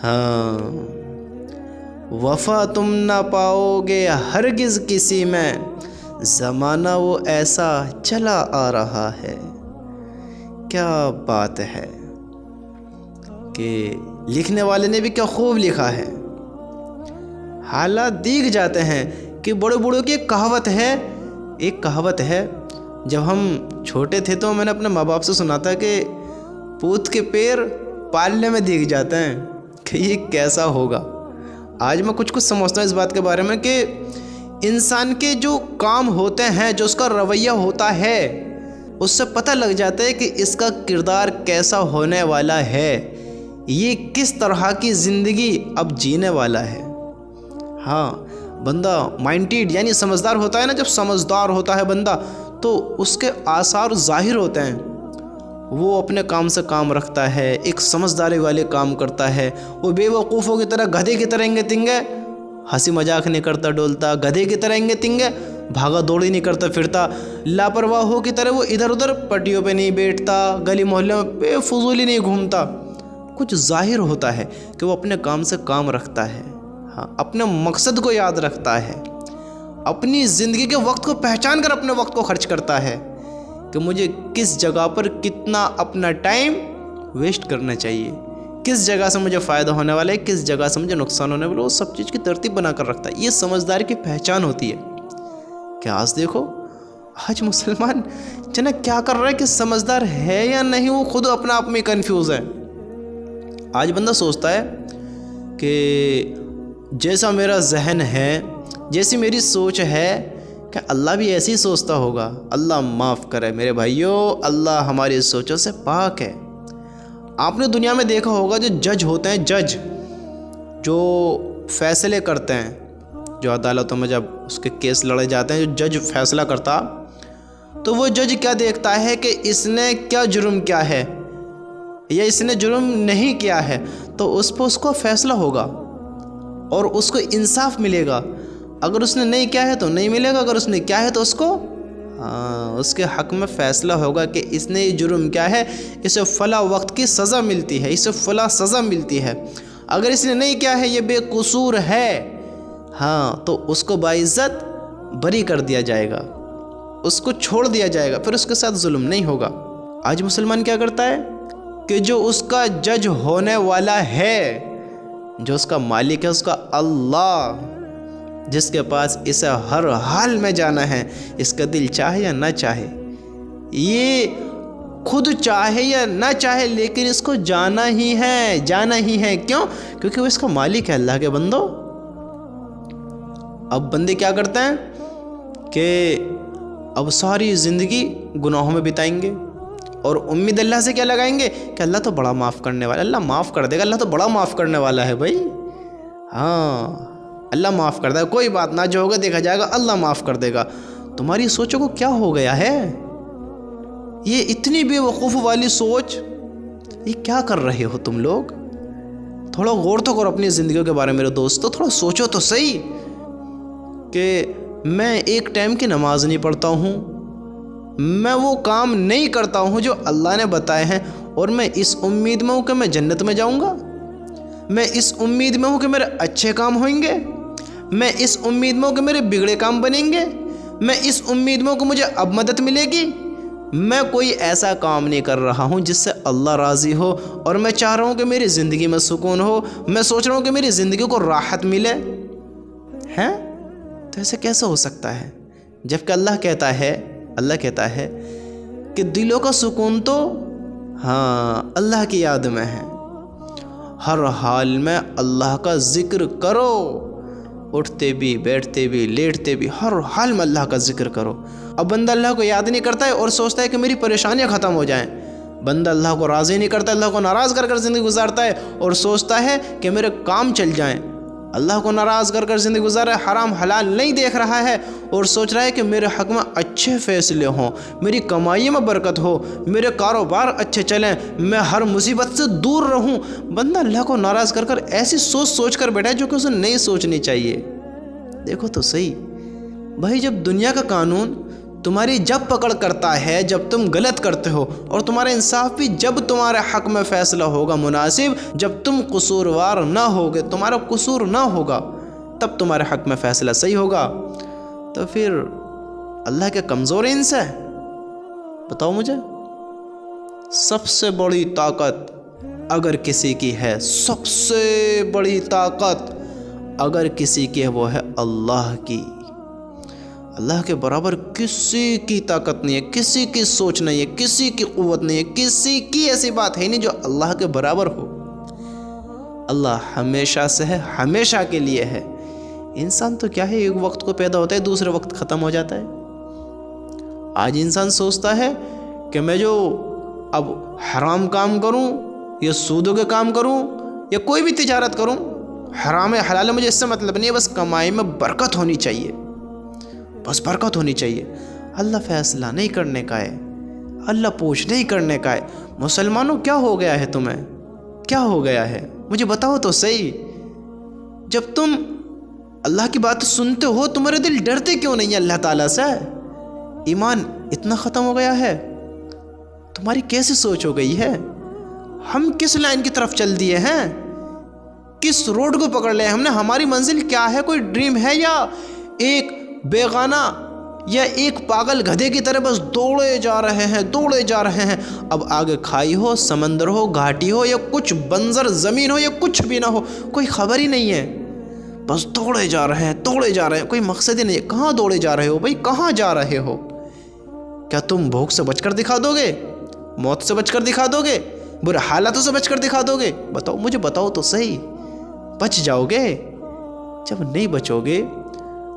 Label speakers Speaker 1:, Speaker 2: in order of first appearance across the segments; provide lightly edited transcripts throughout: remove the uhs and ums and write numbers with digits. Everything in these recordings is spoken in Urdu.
Speaker 1: ہاں، وفا تم نہ پاؤ گے ہرگز کسی میں، زمانہ وہ ایسا چلا آ رہا ہے۔ کیا بات ہے کہ لکھنے والے نے بھی کیا خوب لکھا ہے۔ حالات دیکھ جاتے ہیں کہ بڑے بوڑھوں کی ایک کہاوت ہے، جب ہم چھوٹے تھے تو میں نے اپنے ماں باپ سے سنا تھا کہ پوت کے پیر پالنے میں دیکھ جاتے ہیں کہ یہ کیسا ہوگا۔ آج میں کچھ سمجھتا ہوں اس بات کے بارے میں کہ انسان کے جو کام ہوتے ہیں، جو اس کا رویہ ہوتا ہے، اس سے پتہ لگ جاتا ہے کہ اس کا کردار کیسا ہونے والا ہے، یہ کس طرح کی زندگی اب جینے والا ہے۔ ہاں، بندہ مائنڈیڈ یعنی سمجھدار ہوتا ہے نا، جب سمجھدار ہوتا ہے بندہ تو اس کے آثار ظاہر ہوتے ہیں۔ وہ اپنے کام سے کام رکھتا ہے، ایک سمجھداری والے کام کرتا ہے۔ وہ بے وقوفوں کی طرح گدھے کی طرح انگے تنگے ہنسی مذاق نہیں کرتا ڈولتا، گدھے کی طرح انگے تنگے بھاگا دوڑی نہیں کرتا پھرتا، لاپرواہوں کی طرح وہ ادھر ادھر پٹیوں پہ نہیں بیٹھتا، گلی محلے میں بے فضولی نہیں گھومتا۔ کچھ ظاہر ہوتا ہے کہ وہ اپنے کام سے کام رکھتا ہے، ہاں، اپنے مقصد کو یاد رکھتا ہے، اپنی زندگی کے وقت کو پہچان کر اپنے وقت کو خرچ کرتا ہے کہ مجھے کس جگہ پر کتنا اپنا ٹائم ویسٹ کرنا چاہیے، کس جگہ سے مجھے فائدہ ہونے والا ہے، کس جگہ سے مجھے نقصان ہونے والا ہے، وہ سب چیز کی ترتیب بنا کر رکھتا ہے۔ یہ سمجھداری کی پہچان ہوتی ہے۔ کہ آج دیکھو، آج مسلمان جنا کیا کر رہا ہے کہ سمجھدار ہے یا نہیں، وہ خود اپنا آپ میں کنفیوز ہے۔ آج بندہ سوچتا ہے کہ جیسا میرا ذہن ہے، جیسی میری سوچ ہے، کہ اللہ بھی ایسے ہی سوچتا ہوگا۔ اللہ معاف کرے میرے بھائیوں، اللہ ہماری سوچوں سے پاک ہے۔ آپ نے دنیا میں دیکھا ہوگا جو جج ہوتے ہیں، جج جو فیصلے کرتے ہیں، جو عدالتوں میں جب اس کے کیس لڑے جاتے ہیں، جو جج فیصلہ کرتا، تو وہ جج کیا دیکھتا ہے کہ اس نے کیا جرم کیا ہے یا اس نے جرم نہیں کیا ہے، تو اس پہ اس کو فیصلہ ہوگا اور اس کو انصاف ملے گا۔ اگر اس نے نہیں کیا ہے تو نہیں ملے گا، اگر اس نے کیا ہے تو اس کو اس کے حق میں فیصلہ ہوگا کہ اس نے یہ جرم کیا ہے، اسے فلاں وقت کی سزا ملتی ہے، اسے فلاں سزا ملتی ہے۔ اگر اس نے نہیں کیا ہے، یہ بے قصور ہے، ہاں، تو اس کو باعزت بری کر دیا جائے گا، اس کو چھوڑ دیا جائے گا، پھر اس کے ساتھ ظلم نہیں ہوگا۔ آج مسلمان کیا کرتا ہے کہ جو اس کا جج ہونے والا ہے، جو اس کا مالک ہے، اس کا اللہ، جس کے پاس اسے ہر حال میں جانا ہے، اس کا دل چاہے یا نہ چاہے، یہ خود چاہے یا نہ چاہے، لیکن اس کو جانا ہی ہے۔ کیوں؟ کیونکہ وہ اس کا مالک ہے۔ اللہ کے بندو، اب بندے کیا کرتے ہیں کہ اب ساری زندگی گناہوں میں بتائیں گے اور امید اللہ سے کیا لگائیں گے کہ اللہ تو بڑا معاف کرنے والا ہے، اللہ معاف کر دے گا، اللہ تو بڑا معاف کرنے والا ہے بھائی، ہاں، اللہ معاف کر دے گا، کوئی بات نہ، جو ہوگا دیکھا جائے گا، اللہ معاف کر دے گا۔ تمہاری سوچوں کو کیا ہو گیا ہے؟ یہ اتنی بے وقوف والی سوچ، یہ کیا کر رہے ہو تم لوگ؟ تھوڑا غور تو کرو اپنی زندگیوں کے بارے میں میرے دوستو، تھوڑا سوچو تو صحیح کہ میں ایک ٹائم کی نماز نہیں پڑھتا ہوں، میں وہ کام نہیں کرتا ہوں جو اللہ نے بتائے ہیں، اور میں اس امید میں ہوں کہ میں جنت میں جاؤں گا، میں اس امید میں ہوں کہ میرے اچھے کام ہوئیں گے، میں اس امید میں ہوں کہ میرے بگڑے کام بنیں گے، میں اس امید میں ہوں کہ مجھے اب مدد ملے گی۔ میں کوئی ایسا کام نہیں کر رہا ہوں جس سے اللہ راضی ہو، اور میں چاہ رہا ہوں کہ میری زندگی میں سکون ہو، میں سوچ رہا ہوں کہ میری زندگی کو راحت ملے، ہیں؟ تو ایسے کیسے ہو سکتا ہے؟ جبکہ اللہ کہتا ہے کہ دلوں کا سکون تو ہاں اللہ کی یاد میں ہے، ہر حال میں اللہ کا ذکر کرو، اٹھتے بھی، بیٹھتے بھی، لیٹتے بھی، ہر حال میں اللہ کا ذکر کرو۔ اب بندہ اللہ کو یاد نہیں کرتا ہے اور سوچتا ہے کہ میری پریشانیاں ختم ہو جائیں، بندہ اللہ کو راضی نہیں کرتا، اللہ کو ناراض کر کر زندگی گزارتا ہے اور سوچتا ہے کہ میرے کام چل جائیں، اللہ کو ناراض کر کر زندگی گزار رہا ہے، حرام حلال نہیں دیکھ رہا ہے اور سوچ رہا ہے کہ میرے حق میں اچھے فیصلے ہوں، میری کمائی میں برکت ہو، میرے کاروبار اچھے چلیں، میں ہر مصیبت سے دور رہوں۔ بندہ اللہ کو ناراض کر کر ایسی سوچ کر بیٹھا ہے جو کہ اسے نہیں سوچنی چاہیے۔ دیکھو تو صحیح بھائی، جب دنیا کا قانون تمہاری جب پکڑ کرتا ہے جب تم غلط کرتے ہو، اور تمہارا انصاف بھی جب تمہارے حق میں فیصلہ ہوگا مناسب، جب تم قصوروار نہ ہوگے، تمہارا قصور نہ ہوگا، تب تمہارے حق میں فیصلہ صحیح ہوگا۔ تو پھر اللہ کے کمزور ان سے بتاؤ مجھے؟ سب سے بڑی طاقت اگر کسی کی ہے، سب سے بڑی طاقت اگر کسی کی ہے، وہ ہے اللہ کی۔ اللہ کے برابر کسی کی طاقت نہیں ہے، کسی کی سوچ نہیں ہے، کسی کی قوت نہیں ہے، کسی کی ایسی بات ہے نہیں جو اللہ کے برابر ہو۔ اللہ ہمیشہ سے ہے، ہمیشہ کے لیے ہے۔ انسان تو کیا ہے، ایک وقت کو پیدا ہوتا ہے، دوسرے وقت ختم ہو جاتا ہے۔ آج انسان سوچتا ہے کہ میں جو اب حرام کام کروں یا سودوں کے کام کروں یا کوئی بھی تجارت کروں، حرام ہے حلال ہے، مجھے اس سے مطلب نہیں ہے، بس کمائی میں برکت ہونی چاہیے، بس برکت ہونی چاہیے۔ اللہ فیصلہ نہیں کرنے کا ہے، اللہ پوچھ نہیں کرنے کا ہے۔ مسلمانوں کیا ہو گیا ہے تمہیں؟ کیا ہو گیا ہے؟ مجھے بتاؤ تو صحیح۔ جب تم اللہ کی بات سنتے ہو تمہارے دل ڈرتے کیوں نہیں ہیں اللہ تعالیٰ سے؟ ایمان اتنا ختم ہو گیا ہے، تمہاری کیسی سوچ ہو گئی ہے؟ ہم کس لائن کی طرف چل دیے ہیں؟ کس روڈ کو پکڑ لے ہم نے؟ ہماری منزل کیا ہے؟ کوئی ڈریم ہے یا ایک بیگانہ یا ایک پاگل گدھے کی طرح بس دوڑے جا رہے ہیں، دوڑے جا رہے ہیں؟ اب آگے کھائی ہو، سمندر ہو، گھاٹی ہو، یا کچھ بنجر زمین ہو، یا کچھ بھی نہ ہو، کوئی خبر ہی نہیں ہے، بس دوڑے جا رہے ہیں، دوڑے جا رہے ہیں، کوئی مقصد ہی نہیں ہے۔ کہاں دوڑے جا رہے ہو بھائی؟ کہاں جا رہے ہو؟ کیا تم بھوک سے بچ کر دکھا دو گے؟ موت سے بچ کر دکھا دو گے؟ برے حالاتوں سے بچ کر دکھا دو گے؟ بتاؤ مجھے، بتاؤ تو صحیح، بچ جاؤ گے؟ جب نہیں بچو گے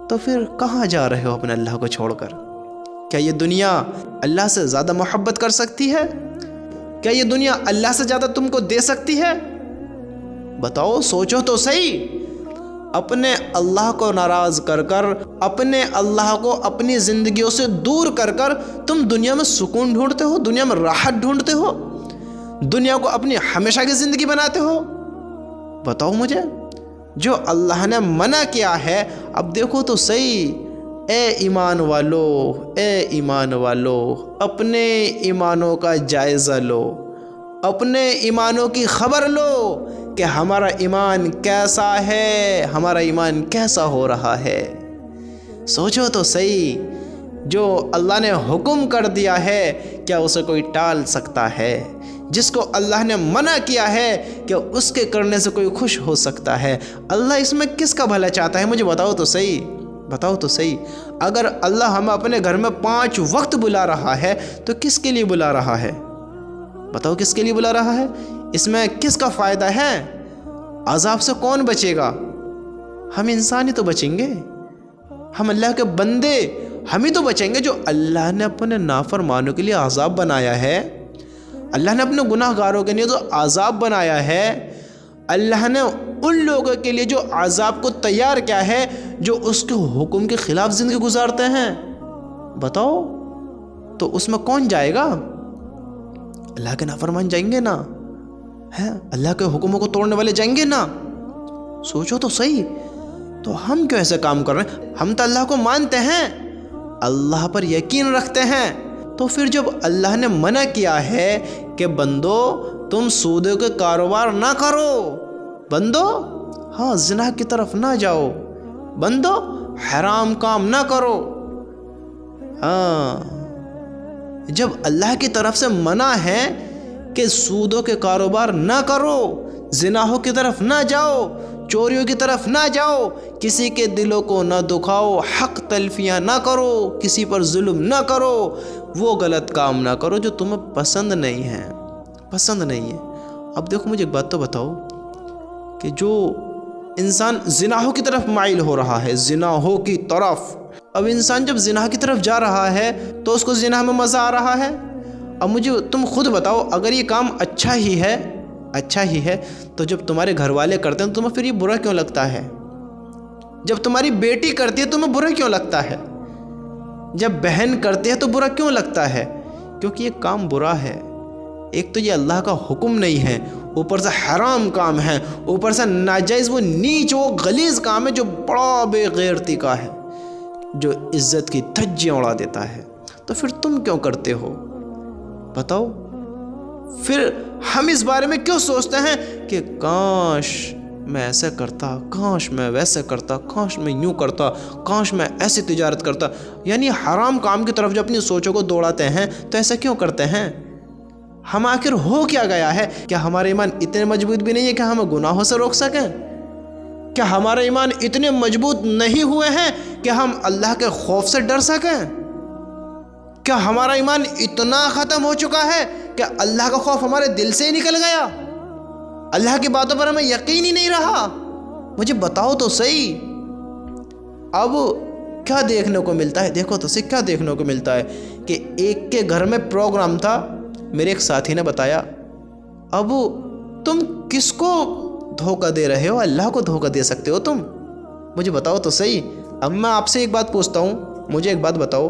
Speaker 1: تو پھر کہاں جا رہے ہو اپنے اللہ کو چھوڑ کر؟ کیا یہ دنیا اللہ سے زیادہ محبت کر سکتی ہے؟ کیا یہ دنیا اللہ سے زیادہ تم کو دے سکتی ہے؟ بتاؤ، سوچو تو صحیح۔ اپنے اللہ کو ناراض کر کر، اپنے اللہ کو اپنی زندگیوں سے دور کر کر تم دنیا میں سکون ڈھونڈتے ہو، دنیا میں راحت ڈھونڈتے ہو، دنیا کو اپنی ہمیشہ کی زندگی بناتے ہو۔ بتاؤ مجھے، جو اللہ نے منع کیا ہے، اب دیکھو تو صحیح۔ اے ایمان والو، اے ایمان والو، اپنے ایمانوں کا جائزہ لو، اپنے ایمانوں کی خبر لو کہ ہمارا ایمان کیسا ہے، ہمارا ایمان کیسا ہو رہا ہے۔ سوچو تو صحیح، جو اللہ نے حکم کر دیا ہے کیا اسے کوئی ٹال سکتا ہے؟ جس کو اللہ نے منع کیا ہے کہ اس کے کرنے سے کوئی خوش ہو سکتا ہے؟ اللہ اس میں کس کا بھلا چاہتا ہے؟ مجھے بتاؤ تو صحیح، بتاؤ تو صحیح۔ اگر اللہ ہمیں اپنے گھر میں 5 وقت بلا رہا ہے تو کس کے لیے بلا رہا ہے؟ بتاؤ کس کے لیے بلا رہا ہے؟ اس میں کس کا فائدہ ہے؟ عذاب سے کون بچے گا؟ ہم انسان ہی تو بچیں گے، ہم اللہ کے بندے ہم ہی تو بچیں گے، جو اللہ نے اپنے نافرمانوں کے لیے عذاب بنایا ہے، اللہ نے اپنے گناہ گاروں کے لیے جو عذاب بنایا ہے، اللہ نے ان لوگوں کے لیے جو عذاب کو تیار کیا ہے جو اس کے حکم کے خلاف زندگی گزارتے ہیں۔ بتاؤ تو اس میں کون جائے گا؟ اللہ کے نافرمان جائیں گے نا؟ ہے اللہ کے حکموں کو توڑنے والے جائیں گے نا؟ سوچو تو صحیح۔ تو ہم کیوں ایسے کام کر رہے ہیں؟ ہم تو اللہ کو مانتے ہیں، اللہ پر یقین رکھتے ہیں، تو پھر جب اللہ نے منع کیا ہے کہ بندو تم سودوں کے کاروبار نہ کرو، بندو ہاں زنا کی طرف نہ جاؤ، بندو حرام کام نہ کرو، ہاں جب اللہ کی طرف سے منع ہے کہ سودوں کے کاروبار نہ کرو، زناحوں کی طرف نہ جاؤ، چوریوں کی طرف نہ جاؤ، کسی کے دلوں کو نہ دکھاؤ، حق تلفیاں نہ کرو، کسی پر ظلم نہ کرو، وہ غلط کام نہ کرو جو تمہیں پسند نہیں ہے، پسند نہیں ہے۔ اب دیکھو مجھے ایک بات تو بتاؤ کہ جو انسان زناحوں کی طرف مائل ہو رہا ہے، زناحوں کی طرف، اب انسان جب زنا کی طرف جا رہا ہے تو اس کو زنا میں مزہ آ رہا ہے۔ اب مجھے تم خود بتاؤ، اگر یہ کام اچھا ہی ہے تو جب تمہارے گھر والے کرتے ہیں تمہیں پھر یہ برا کیوں لگتا ہے؟ جب تمہاری بیٹی کرتی ہے تمہیں برا کیوں لگتا ہے؟ جب بہن کرتی ہے تو برا کیوں لگتا ہے؟ کیونکہ یہ کام برا ہے۔ ایک تو یہ اللہ کا حکم نہیں ہے، اوپر سے حرام کام ہے، اوپر سے ناجائز، وہ نیچ، وہ غلیظ کام ہے جو بڑا بے غیرتی کا ہے، جو عزت کی دھجیاں اڑا دیتا ہے۔ تو پھر تم کیوں کرتے ہو؟ بتاؤ، پھر ہم اس بارے میں کیوں سوچتے ہیں کہ کاش میں ایسا کرتا، کاش میں ویسا کرتا، کاش میں یوں کرتا، کاش میں ایسی تجارت کرتا؟ یعنی حرام کام کی طرف جو اپنی سوچوں کو دوڑاتے ہیں تو ایسا کیوں کرتے ہیں؟ ہم آخر ہو کیا گیا ہے؟ کیا ہمارے ایمان اتنے مضبوط بھی نہیں ہے کہ ہمیں گناہوں سے روک سکیں؟ کیا ہمارے ایمان اتنے مضبوط نہیں ہوئے ہیں کہ ہم اللہ کے خوف سے ڈر سکیں؟ کیا ہمارا ایمان اتنا ختم ہو چکا ہے کہ اللہ کا خوف ہمارے دل سے ہی نکل گیا؟ اللہ کی باتوں پر ہمیں یقین ہی نہیں رہا؟ مجھے بتاؤ تو صحیح۔ اب کیا دیکھنے کو ملتا ہے؟ دیکھو تو صحیح، کیا دیکھنے کو ملتا ہے کہ ایک کے گھر میں پروگرام تھا، میرے ایک ساتھی نے بتایا۔ اب تم کس کو دھوکہ دے رہے ہو؟ اللہ کو دھوکہ دے سکتے ہو تم؟ مجھے بتاؤ تو صحیح۔ اب میں آپ سے ایک بات پوچھتا ہوں، مجھے ایک بات بتاؤ،